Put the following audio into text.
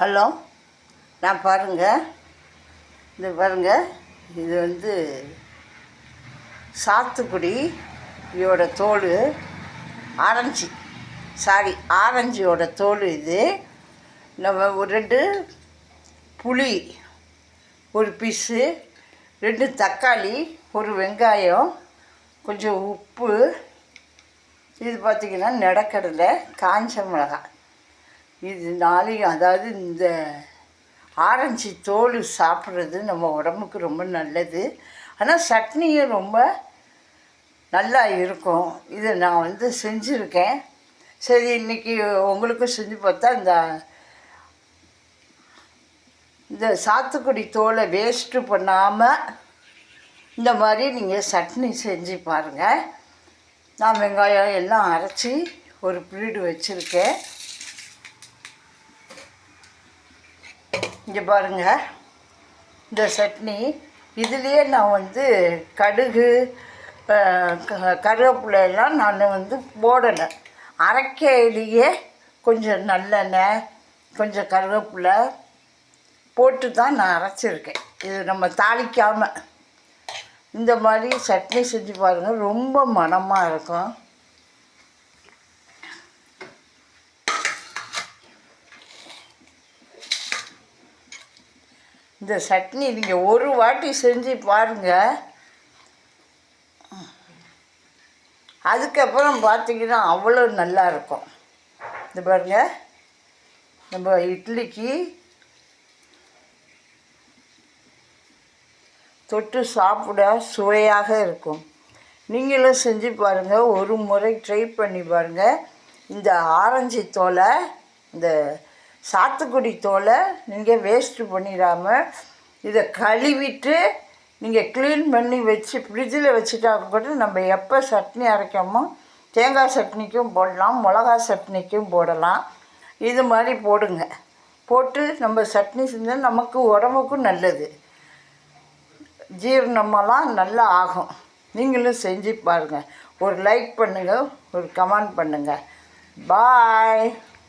Hello, நான் பாருங்கள், இது பாருங்கள், இது வந்து சாத்துக்குடி இதோட தோல், ஆரஞ்சியோட தோல். இது நம்ம ஒரு 2 புளி, ஒரு பீஸு, 2 தக்காளி, ஒரு வெங்காயம், கொஞ்சம் உப்பு, இது பார்த்திங்கன்னா நிலக்கடலை, காஞ்ச மிளகாய். இது 4, அதாவது இந்த ஆரஞ்சு தோல் சாப்பிட்றது நம்ம உடம்புக்கு ரொம்ப நல்லது. ஆனால் சட்னியும் ரொம்ப நல்லா இருக்கும். இதை நான் வந்து செஞ்சுருக்கேன். சரி, இன்றைக்கி உங்களுக்கும் செஞ்சு பார்த்தா இந்த சாத்துக்குடி தோலை வேஸ்ட்டு பண்ணாமல் இந்த மாதிரி நீங்கள் சட்னி செஞ்சு பாருங்கள். நான் வெங்காயம் எல்லாம் அரைச்சி ஒரு பீடு வச்சுருக்கேன். இங்கே பாருங்கள், இந்த சட்னி இதுலேயே நான் வந்து கடுகு, கருவேப்பிலையெல்லாம் நான் வந்து போடலை. அரைக்கையிலேயே கொஞ்சம் நல்லெண்ணெய், கொஞ்சம் கருவேப்பிலை போட்டு தான் நான் அரைச்சிருக்கேன். இது நம்ம தாளிக்காமல் இந்த மாதிரி சட்னி செஞ்சு பாருங்கள், ரொம்ப மணமாக இருக்கும். இந்த சட்னி நீங்கள் ஒரு வாட்டி செஞ்சு பாருங்கள். அதுக்கப்புறம் பார்த்திங்கன்னா அவ்வளோ நல்லாயிருக்கும். இந்த பாருங்கள், நம்ம இட்லிக்கு தொட்டு சாப்பிட சுவையாக இருக்கும். நீங்களும் செஞ்சு பாருங்கள், ஒரு முறை ட்ரை பண்ணி பாருங்கள். இந்த ஆரஞ்சு தோலை, இந்த சாத்துக்குடி தோலை நீங்கள் வேஸ்ட்டு பண்ணிடாமல் இதை கழுவிட்டு நீங்கள் க்ளீன் பண்ணி வச்சு ஃப்ரிட்ஜில் வச்சுட்டா கூட நம்ம எப்போ சட்னி அரைக்கமோ தேங்காய் சட்னிக்கும் போடலாம், மிளகா சட்னிக்கும் போடலாம். இது மாதிரி போடுங்க. போட்டு நம்ம சட்னி செஞ்சால் நமக்கு உடம்புக்கும் நல்லது, ஜீரணமெல்லாம் நல்லா ஆகும். நீங்களும் செஞ்சு பாருங்கள். ஒரு லைக் பண்ணுங்கள், ஒரு கமெண்ட் பண்ணுங்கள். பாய்.